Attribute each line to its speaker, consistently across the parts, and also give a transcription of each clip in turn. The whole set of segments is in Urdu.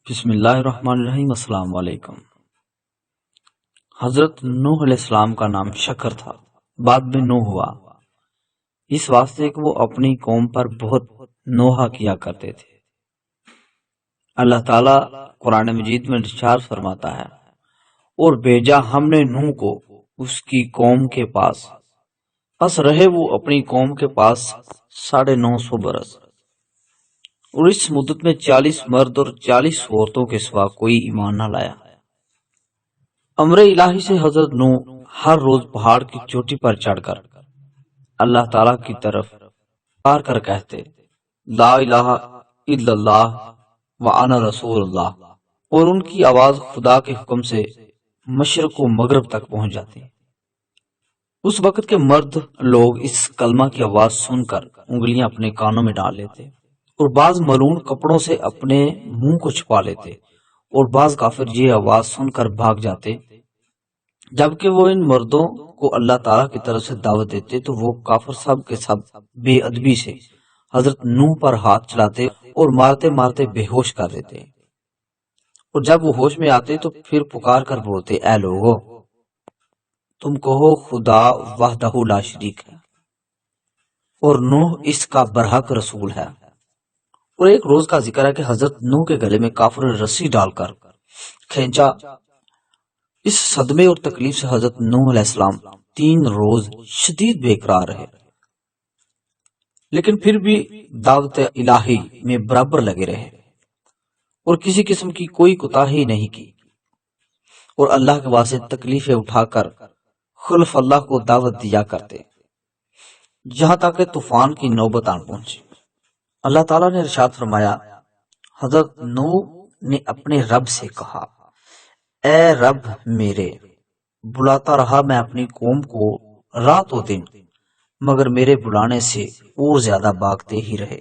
Speaker 1: بسم اللہ الرحمن الرحیم۔ السلام علیکم۔ حضرت نوح علیہ السلام کا نام شکر تھا، بعد میں نوح ہوا، اس واسطے کہ وہ اپنی قوم پر بہت نوحہ کیا کرتے تھے۔ اللہ تعالیٰ قرآن مجید میں ارشاد فرماتا ہے، اور بھیجا ہم نے نوح کو اس کی قوم کے پاس، پس رہے وہ اپنی قوم کے پاس 950 برس، اور اس مدت میں 40 مرد اور 40 عورتوں کے سوا کوئی ایمان نہ لایا۔ امر الہی سے حضرت نوح ہر روز پہاڑ کی چوٹی پر چڑھ کر اللہ تعالیٰ کی طرف پکار کر کہتے، لا الہ الا اللہ وانا رسول اللہ، اور ان کی آواز خدا کے حکم سے مشرق و مغرب تک پہنچ جاتی۔ اس وقت کے مرد لوگ اس کلمہ کی آواز سن کر انگلیاں اپنے کانوں میں ڈال لیتے، اور بعض ملون کپڑوں سے اپنے منہ کو چھپا لیتے، اور بعض کافر یہ آواز سن کر بھاگ جاتے۔ جبکہ وہ ان مردوں کو اللہ تعالیٰ کی طرف سے دعوت دیتے تو وہ کافر سب کے سب بے ادبی سے حضرت نوح پر ہاتھ چلاتے اور مارتے مارتے بے ہوش کر دیتے، اور جب وہ ہوش میں آتے تو پھر پکار کر بولتے، اے لوگو، تم کہو خدا وحدہ لا شریک ہے، اور نوح اس کا برحق رسول ہے۔ اور ایک روز کا ذکر ہے کہ حضرت نوح کے گلے میں کافر نے رسی ڈال کر کھینچا۔ اس صدمے اور تکلیف سے حضرت نوح علیہ السلام 3 روز شدید بے قرار رہے، لیکن پھر بھی دعوت الہی میں برابر لگے رہے اور کسی قسم کی کوئی کوتاہی نہیں کی، اور اللہ کے واسطے تکلیفیں اٹھا کر خلف اللہ کو دعوت دیا کرتے، جہاں تک کہ طوفان کی نوبت آن پہنچی۔ اللہ تعالیٰ نے ارشاد فرمایا، حضرت نوح نے اپنے رب سے کہا، اے رب میرے، بلاتا رہا میں اپنی قوم کو رات و دن، مگر میرے بلانے سے اور زیادہ بھاگتے ہی رہے،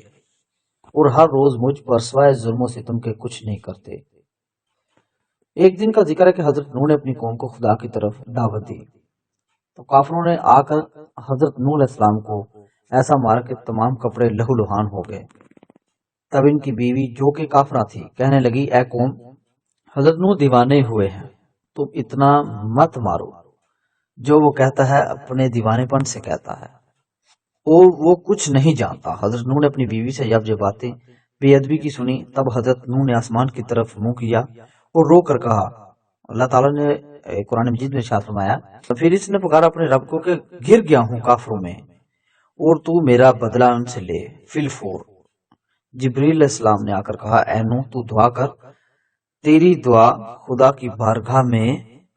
Speaker 1: اور ہر روز مجھ پر سوائے ظلم و ستم کے کچھ نہیں کرتے۔ ایک دن کا ذکر ہے کہ حضرت نوح نے اپنی قوم کو خدا کی طرف دعوت دی تو کافروں نے آ کر حضرت نوح علیہ السلام کو ایسا مارا کہ تمام کپڑے لہو لہان ہو گئے۔ تب ان کی بیوی جو کہ کافرہ تھی کہنے لگی، اے قوم، حضرت نوح دیوانے ہوئے ہیں، تم اتنا مت مارو، جو وہ کہتا ہے اپنے دیوانے پن سے کہتا ہے، اور وہ کچھ نہیں جانتا۔ حضرت نوح نے اپنی بیوی سے جب یہ باتیں بے ادبی کی سنی، تب حضرت نوح نے آسمان کی طرف منہ کیا اور رو کر کہا۔ اللہ تعالیٰ نے قرآن مجید میں ارشاد فرمایا، پھر اس نے پکارا اپنے رب کو کہ گر گیا ہوں کافروں میں، اور تو میرا بدلہ ان سے لے فی الفور۔ جبریل علیہ السلام نے آ کر کہا، اے نوح، تو دعا کر، تیری دعا خدا کی بارگاہ میں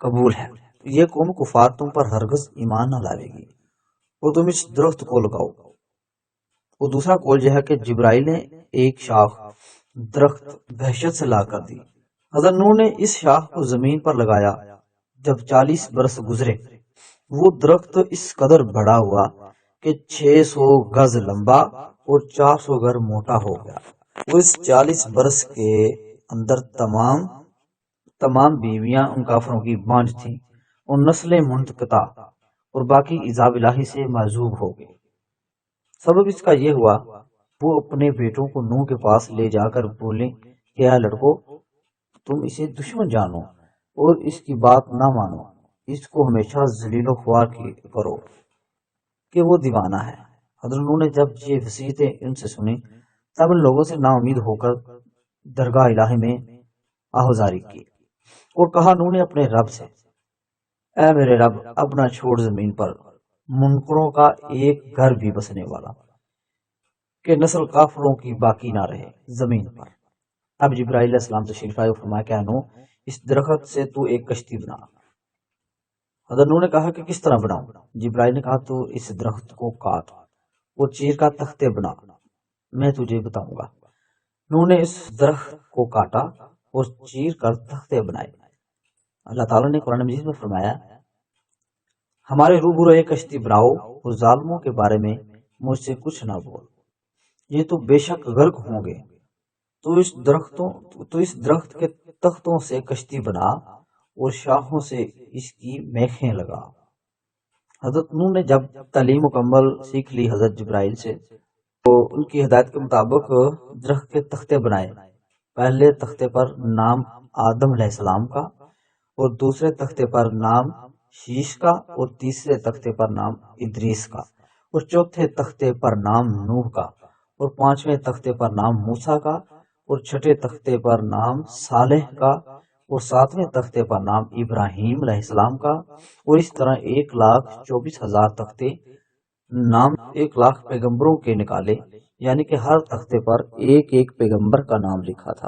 Speaker 1: قبول ہے۔ یہ قوم کفار تم پر ہرگز ایمان نہ لاوے گی، اور تم اس درخت کو لگاؤ۔ اور دوسرا قول یہ ہے کہ جبرائیل نے ایک شاخ درخت دہشت سے لا کر دی۔ حضرت نوح نے اس شاخ کو زمین پر لگایا۔ جب 40 برس گزرے، وہ درخت اس قدر بڑا ہوا کہ 600 گز لمبا اور 400 گز موٹا ہو گیا۔ وہ اس 40 برس کے اندر تمام بیویاں ان کافروں کی بانجھ تھیں، اور نسلیں منقطع اور باقی عذاب الہی سے معذوب ہو گئے۔ سبب اس کا یہ ہوا، وہ اپنے بیٹوں کو نوح کے پاس لے جا کر بولیں کہ اے لڑکو، تم اسے دشمن جانو اور اس کی بات نہ مانو، اس کو ہمیشہ ذلیل و خوار کرو کہ وہ دیوانہ ہے۔ حضرت نوح نے جب یہ وصیتیں ان سے سنی، تب ان لوگوں سے نا امید ہو کر درگاہ الہی میں آہوزاری کی، اور کہا نوح نے اپنے رب سے، اے میرے رب، اب نہ چھوڑ زمین پر منکروں کا ایک گھر بھی بسنے والا، کہ نسل کافروں کی باقی نہ رہے زمین پر۔ اب جبرائیل علیہ السلام تشریف لائے اور فرمایا کہ نوح، اس درخت سے تو ایک کشتی بنا۔ حضرت نوح نے کہا کہ کس طرح بناؤں؟ جبرائیل نے کہا تو اس درخت کو کاٹ اور چیر کا تختے بنا، میں تجھے بتاؤں گا۔ نوح نے اس درخت کو کاٹا اور چیر کر تختے بنائے۔ اللہ تعالیٰ نے قرآن مجید میں فرمایا، ہمارے روبرو ایک کشتی بناؤ اور ظالموں کے بارے میں مجھ سے کچھ نہ بول، یہ تو بے شک غرق ہوں گے۔ تو اس درخت کے تختوں سے کشتی بنا اور شاخوں سے اس کی میخیں لگا۔ حضرت نوح نے جب تعلیم مکمل سیکھ لی حضرت جبرائیل سے، تو ان کی ہدایت کے مطابق درخت کے تختے بنائے پہلے تختے پر نام آدم علیہ السلام کا، اور دوسرے تختے پر نام شیش کا، اور تیسرے تختے پر نام ادریس کا، اور چوتھے تختے پر نام نوح کا، اور پانچویں تختے پر نام موسیٰ کا، اور چھٹے تختے پر نام صالح کا، اور ساتویں تختے پر نام ابراہیم علیہ السلام کا، اور اس طرح 1,24,000 تختے نام 1,00,000 پیغمبروں کے نکالے، یعنی کہ ہر تختے پر ایک ایک پیغمبر کا نام لکھا تھا،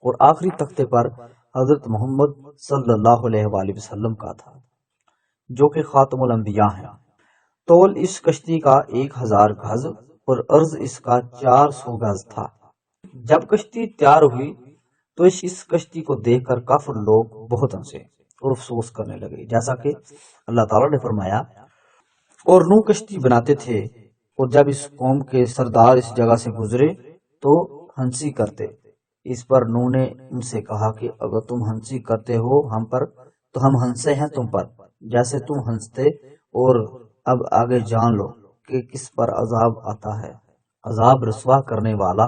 Speaker 1: اور آخری تختے پر حضرت محمد صلی اللہ علیہ وآلہ وسلم کا تھا، جو کہ خاتم الانبیاء ہیں۔ طول اس کشتی کا 1,000 گز اور عرض اس کا 400 گز تھا۔ جب کشتی تیار ہوئی تو اس کشتی کو دیکھ کر کافر لوگ بہت ہنسے اور افسوس کرنے لگے، جیسا کہ اللہ تعالیٰ نے فرمایا، اور نوح کشتی بناتے تھے، اور جب اس قوم کے سردار اس جگہ سے گزرے تو ہنسی کرتے۔ اس پر نوح نے ان سے کہا کہ اگر تم ہنسی کرتے ہو ہم پر تو ہم ہنسے ہیں تم پر جیسے تم ہنستے، اور اب آگے جان لو کہ کس پر عذاب آتا ہے، عذاب رسوا کرنے والا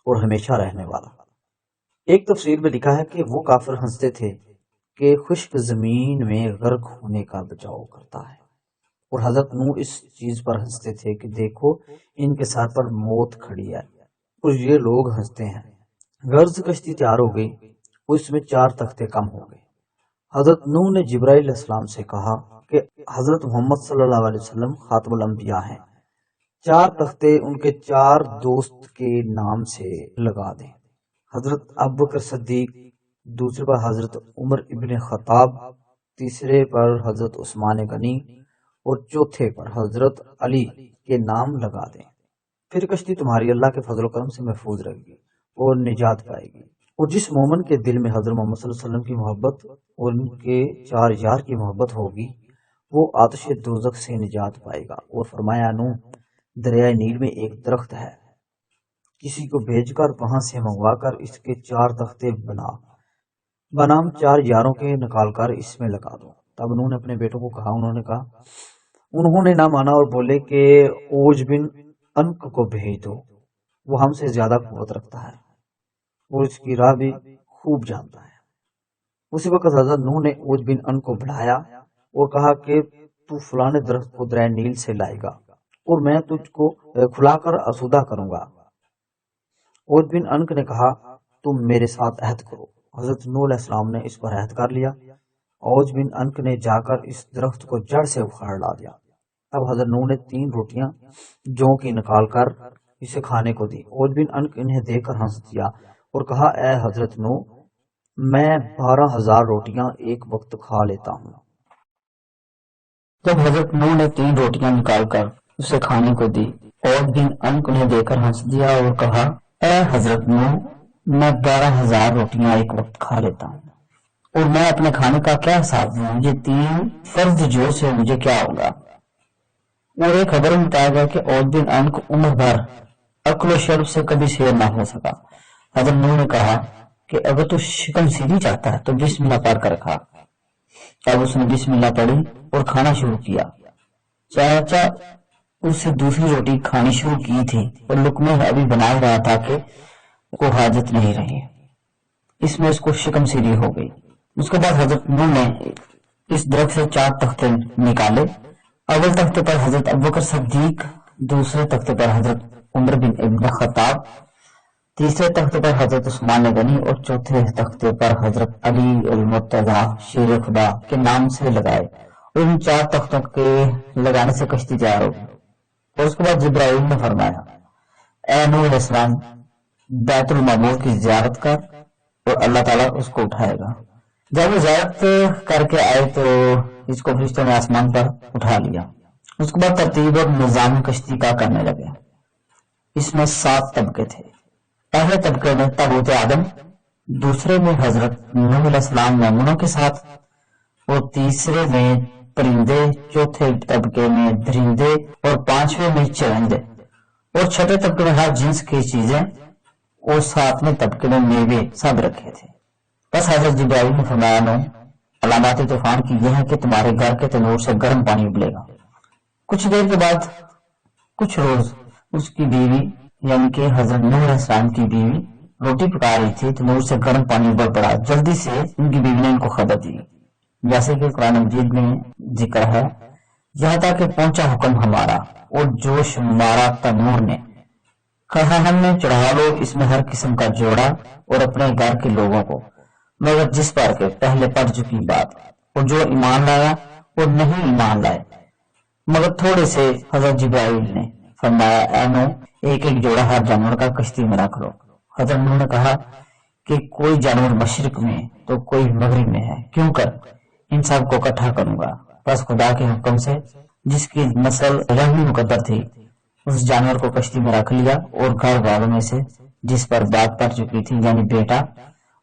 Speaker 1: اور ہمیشہ رہنے والا۔ ایک تفسیر میں لکھا ہے کہ وہ کافر ہنستے تھے کہ خشک زمین میں غرق ہونے کا بچاؤ کرتا ہے، اور حضرت نوح اس چیز پر ہنستے تھے کہ دیکھو ان کے ساتھ پر موت کھڑی ہے اور یہ لوگ ہنستے ہیں۔ غرض کشتی تیار ہو گئی، اس میں 4 تختے کم ہو گئے۔ حضرت نوح نے جبرائیل علیہ السلام سے کہا کہ حضرت محمد صلی اللہ علیہ وسلم خاتم الانبیاء ہیں، 4 تختے ان کے 4 دوست کے نام سے لگا دیں، حضرت ابوبکر صدیق، دوسرے پر حضرت عمر ابن خطاب، تیسرے پر حضرت عثمان غنی، اور چوتھے پر حضرت علی کے نام لگا دیں۔ پھر کشتی تمہاری اللہ کے فضل و کرم سے محفوظ رہے گی اور نجات پائے گی، اور جس مومن کے دل میں حضرت محمد صلی اللہ علیہ وسلم کی محبت اور ان کے 4 یار کی محبت ہوگی وہ آتش دوزخ سے نجات پائے گا۔ اور فرمایا نوح دریائے نیل میں ایک درخت ہے، کسی کو بھیج کر وہاں سے منگوا کر اس کے 4 تختے بنام 4 یاروں کے نکال کر اس میں لگا دو۔ تب انہوں نے اپنے بیٹوں کو کہا، انہوں نے نہ مانا اور بولے کہ اوج بن انک کو بھیج دو، وہ ہم سے زیادہ قوت رکھتا ہے اور اس کی راہ بھی خوب جانتا ہے۔ اسی وقت حضرت نوح نے اوج بن انک کو بلایا اور کہا کہ تو فلانے درخت کو دریا نیل سے لائے گا اور میں تجھ کو کھلا کر آسودہ کروں گا۔ اوج بن انک نے کہا تم میرے ساتھ عہد کرو۔ حضرت نوح علیہ السلام نے اس پر عہد کر لیا۔ اوج بن انک نے جا کر اس درخت کو جڑ سے اکھاڑ ڈالا۔ اب حضرت نوح نے 3 روٹیاں جو کی نکال کر اسے کھانے کو دی۔ اوج بن انک انہیں دیکھ کر ہنس دیا اور کہا اے حضرت نوح، میں 12,000 روٹیاں ایک وقت کھا لیتا ہوں۔
Speaker 2: جب حضرت نوح نے 3 روٹیاں نکال کر اسے کھانے کو دی، اوج بن انک انہیں دیکھ کر ہنس دیا اور کہا اے حضرت نوح، میں 12,000 روٹیاں ایک وقت کھا لیتا ہوں، اور میں اپنے کھانے کا کیا حساب دوں؟ مجھے 3 فرض جو سے مجھے کیا ہوگا؟ اور ایک خبر میں بتایا گیا کہ اوج بن انک عمر بھر عقل و شرب سے کبھی سیر نہ ہو سکا۔ حضرت نوح نے کہا کہ اگر تو شکم سیدھی چاہتا ہے تو بسم اللہ پڑھ کر کھا۔ تب اس نے بسم اللہ پڑھی اور کھانا شروع کیا۔ چاچا اس سے دوسری روٹی کھانی شروع کی تھی اور لقمے ابھی بنا رہا تھا کہ کو حاجت نہیں رہی، اس میں اس کو شکم سیدھی ہو گئی۔ اس کے بعد حضرت نوح نے اس درخت سے 4 تختے نکالے۔ اول تختے پر حضرت ابوبکر صدیق، دوسرے تختے پر حضرت عمر بن ابن خطاب، تیسرے تختے پر حضرت عثمان غنی، اور چوتھے تختے پر حضرت علی المرتضی شیر خدا کے نام سے لگائے، اور ان 4 تختوں کے لگانے سے کشتی تیار ہو گئی۔ اور اس کے بعد جبرائیل نے فرمایا اے نوح علیہ السلام، بیت المعمور کی زیارت کر اور اللہ تعالیٰ اس کو اٹھائے گا۔ جب وہ زیارت کر کے آئے تو اس کو فرشتوں نے آسمان پر اٹھا لیا۔ اس کے بعد ترتیب اور نظام کشتی کا کرنے لگے۔ اس میں 7 طبقے تھے۔ پہلے طبقے میں تابوت آدم، دوسرے میں حضرت نوح علیہ السلام مومنوں کے ساتھ، اور تیسرے میں پرندے، چوتھے طبقے میں درندے، اور 5ویں میں چرندے، اور چھٹے طبقے میں ہر جنس کی چیزیں، اور 7ویں طبقے میں میوے سب رکھے تھے۔ بس حضرت جبرائیل نے فرمایا نوح، علامات طوفان کی یہ ہے کہ تمہارے گھر کے تنور سے گرم پانی ابلے گا۔ کچھ دیر کے بعد کچھ روز اس کی بیوی یعنی کہ حضرت نوح علیہ السلام کی بیوی روٹی پکا رہی تھی تو نور سے گرم پانی ابل پڑا. جلدی سے ان کی بیوی نے ان کو خبر دی. جیسے کہ قرآن مجید میں ذکر ہے، یہاں تک کہ پہنچا حکم ہمارا اور جوش مارا تنور نے، کہا ہم نے چڑھا لو اس میں ہر قسم کا جوڑا اور اپنے گھر کے لوگوں کو، مگر جس پر کے پہلے پڑ چکی بات، اور جو ایمان لایا اور نہیں ایمان لائے مگر تھوڑے سے. حضرت جبرائیل نے فرمایا اے نو ایک ایک جوڑا ہر جانور کا کشتی میں رکھ لو. حضرت نوح نے کہا کہ کوئی جانور مشرق میں تو کوئی مغرب میں ہے، کیوں کر ان سب کو اکٹھا کروں گا. بس خدا کے حکم سے جس کی نسل رحمی مقدر تھی اس جانور کو کشتی میں رکھ لیا، اور گھر والوں میں سے جس پر بات پڑ چکی تھی یعنی بیٹا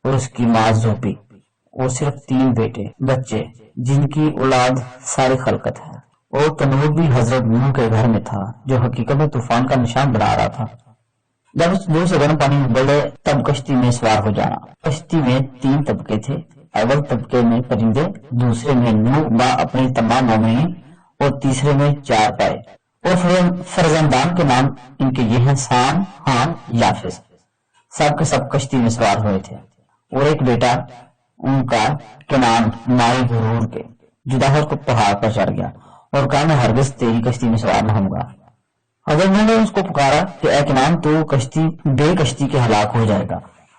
Speaker 2: اور اس کی ماں زوپی، اور صرف 3 بیٹے بچے جن کی اولاد ساری خلقت ہے. اور تنور بھی حضرت نوح کے گھر میں تھا جو حقیقت میں طوفان کا نشان بنا رہا تھا. جب اس دور سے گرم پانی ابلے تب کشتی میں سوار ہو جانا. کشتی میں 3 طبقے تھے. اول طبقے میں پرندے، دوسرے میں نوح با اپنی تمام مومنین، اور تیسرے میں 4 پائے. اور فرزندان کے نام ان کے یہ ہیں سام، حام، یافس. سب کے سب کشتی میں سوار ہوئے تھے. اور ایک بیٹا ان کا کنان مائی غرور کے جدا ہو کر پہاڑ پر چڑھ گیا اور کہا میں ہرگز تیری کشتی میں سوار نہ ہوں گا. حضرت نوح نے اس کو پکارا کہ اے کنان تو کشتی کے ہلاک ہو جائے گا،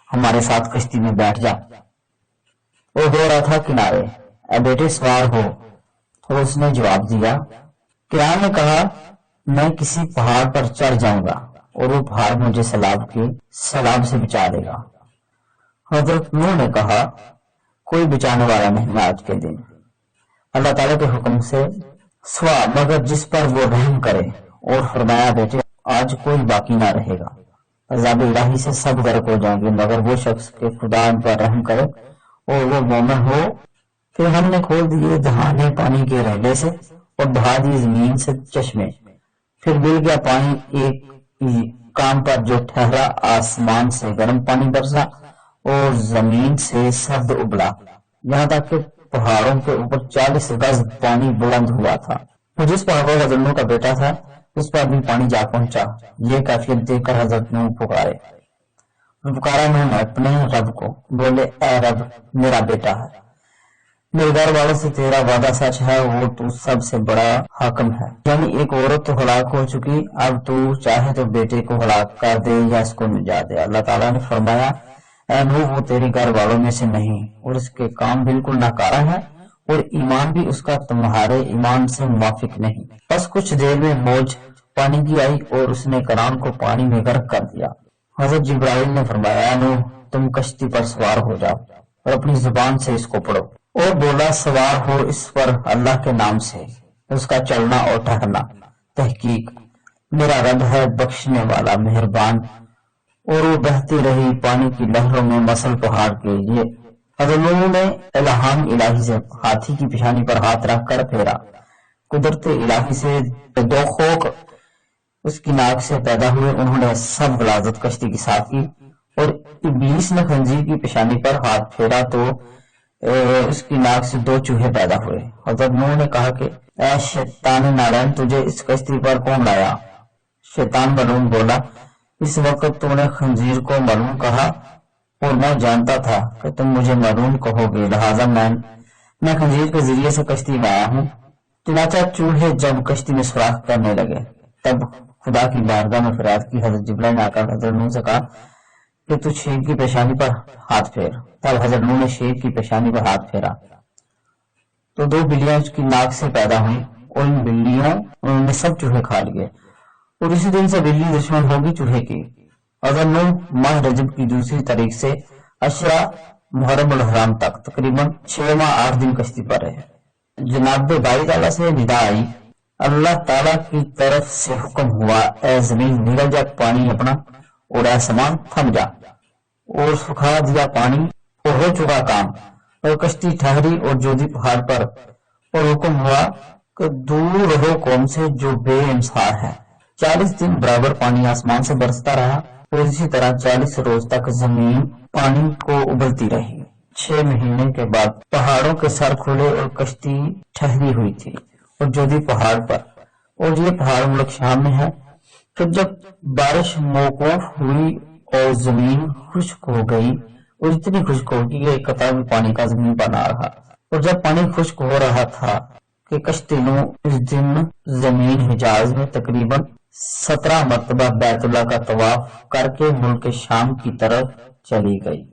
Speaker 2: ہمارے ساتھ کشتی میں بیٹھ جا. وہ ہو رہا تھا کنارے، اے بیٹے سوار ہو. اور اس نے جواب دیا. کنان نے کہا میں کسی پہاڑ پر چڑھ جاؤں گا اور وہ پہاڑ مجھے سیلاب سے بچا لے گا. حضرت نوح نے کہا کوئی بچانے والا نہیں آج کے دن اللہ تعالیٰ کے حکم سے سوا مگر جس پر وہ رحم کرے. اور فرمایا بیٹے آج کوئی باقی نہ رہے گا، عذاب الہی سے سب غرق ہو جائیں گے مگر وہ شخص کے خدا ان پر رحم کرے اور وہ مومن ہو. پھر ہم نے کھول دیے دہانے پانی کے رہلے سے اور بہا دی زمین سے چشمے. پھر مل گیا پانی ایک کام پر جو ٹھہرا، آسمان سے گرم پانی برسا اور زمین سے سرد ابلا، یہاں تک کہ پہاڑوں کے اوپر 40 گز پانی بلند ہوا تھا. اور جس پہاڑ پر حضرت نوح کا بیٹا تھا اس پر بھی پانی جا پہنچا. یہ کیفیت دیکھ کر حضرت نوح پکارا نوح نے اپنے رب کو، بولے اے رب میرا بیٹا ہے، میرے گھر والوں سے تیرا وعدہ سچ ہے، وہ تو سب سے بڑا حاکم ہے. یعنی ایک عورت تو ہلاک ہو چکی، اب تو چاہے تو بیٹے کو ہلاک کر دے یا اس کو نجات دے. اللہ تعالیٰ نے فرمایا اے نوح وہ تیرے گھر والوں میں سے نہیں اور اس کے کام بالکل ناکارہ ہے اور ایمان بھی اس کا تمہارے ایمان سے موافق نہیں. بس کچھ دیر میں موج پانی کی آئی اور اس نے کنعان کو پانی میں غرق کر دیا. حضرت جبرائیل نے فرمایا نوح تم کشتی پر سوار ہو جاؤ اور اپنی زبان سے اس کو پڑھو. اور بولا سوار ہو اس پر اللہ کے نام سے، اس کا چلنا اور ٹھہرنا. تحقیق میرا رب ہے بخشنے والا مہربان. اور وہ بہتی رہی پانی کی لہروں میں مسل پہاڑ کے. یہ حضرت نوح نے الہام الہی سے ہاتھی کی پیشانی پر ہاتھ رکھ کر پھیرا. قدرت الہی سے 2 خوک اس کی ناک سے پیدا ہوئے. انہوں نے سب غلاظت کشتی کی صاف کی اور ابلیس نے خنزیر کی پیشانی پر ہاتھ پھیرا تو اس کی ناک سے 2 چوہے پیدا ہوئے. حضرت نوح نے کہا کہ اے شیطان نالین تجھے اس کشتی پر کون لایا؟ شیطان ملعون بولا اس وقت تو نے خنزیر کو ملعون کہا اور میں جانتا تھا کہ تم مجھے ملعون کہو گے، لہذا میں خنزیر کے ذریعے سے کشتی میں آیا ہوں. چنانچہ چوہے جب کشتی میں سوراخ کرنے لگے تب خدا کی بارگاہ میں فریاد کی. حضرت جبرائیل نے آ کر حضرت نوح سے کہا کہ تو شیر کی پیشانی پر ہاتھ پھیر. تب حضرت نوح نے شیر کی پیشانی پر ہاتھ پھیرا تو 2 بلیاں اس کی ناک سے پیدا ہوئیں اور ان بلیوں نے سب چوہے کھا لیے. اور اسی دن سے بلی دشمن ہوگی چوہے کی. حضرت نوح ماہ رجب کی دوسری تاریخ سے عشرہ محرم الحرام تک تقریباً 6 ماہ 8 دن کشتی پر رہے. جناب باری تعالیٰ سے ندا آئی، اللہ تعالیٰ کی طرف سے حکم ہوا اے زمین نگل جا پانی اپنا اور اے سمان تھم جا. اور سکھا دیا پانی اور ہو چکا کام اور کشتی ٹھہری اور جودھی پہاڑ پر. اور حکم ہوا کہ دور رہو قوم سے جو بے انصار ہے. 40 دن برابر پانی آسمان سے برستا رہا اور اسی طرح 40 روز تک زمین پانی کو ابلتی رہی. 6 مہینے کے بعد پہاڑوں کے سر کھلے اور کشتی ٹھہری ہوئی تھی اور جودھی پہاڑ پر. اور یہ پہاڑ ملک شام میں ہے. پھر جب بارش موقوف ہوئی اور زمین خشک ہو گئی، اور اتنی خشک ہو گئی کہ ایک قطرہ بھی پانی کا زمین پر نہ رہا۔ اور جب پانی خشک ہو رہا تھا کہ کشتی نو اس دن زمین حجاز میں تقریباً 17 مرتبہ بیت اللہ کا طواف کر کے ملک شام کی طرف چلی گئی۔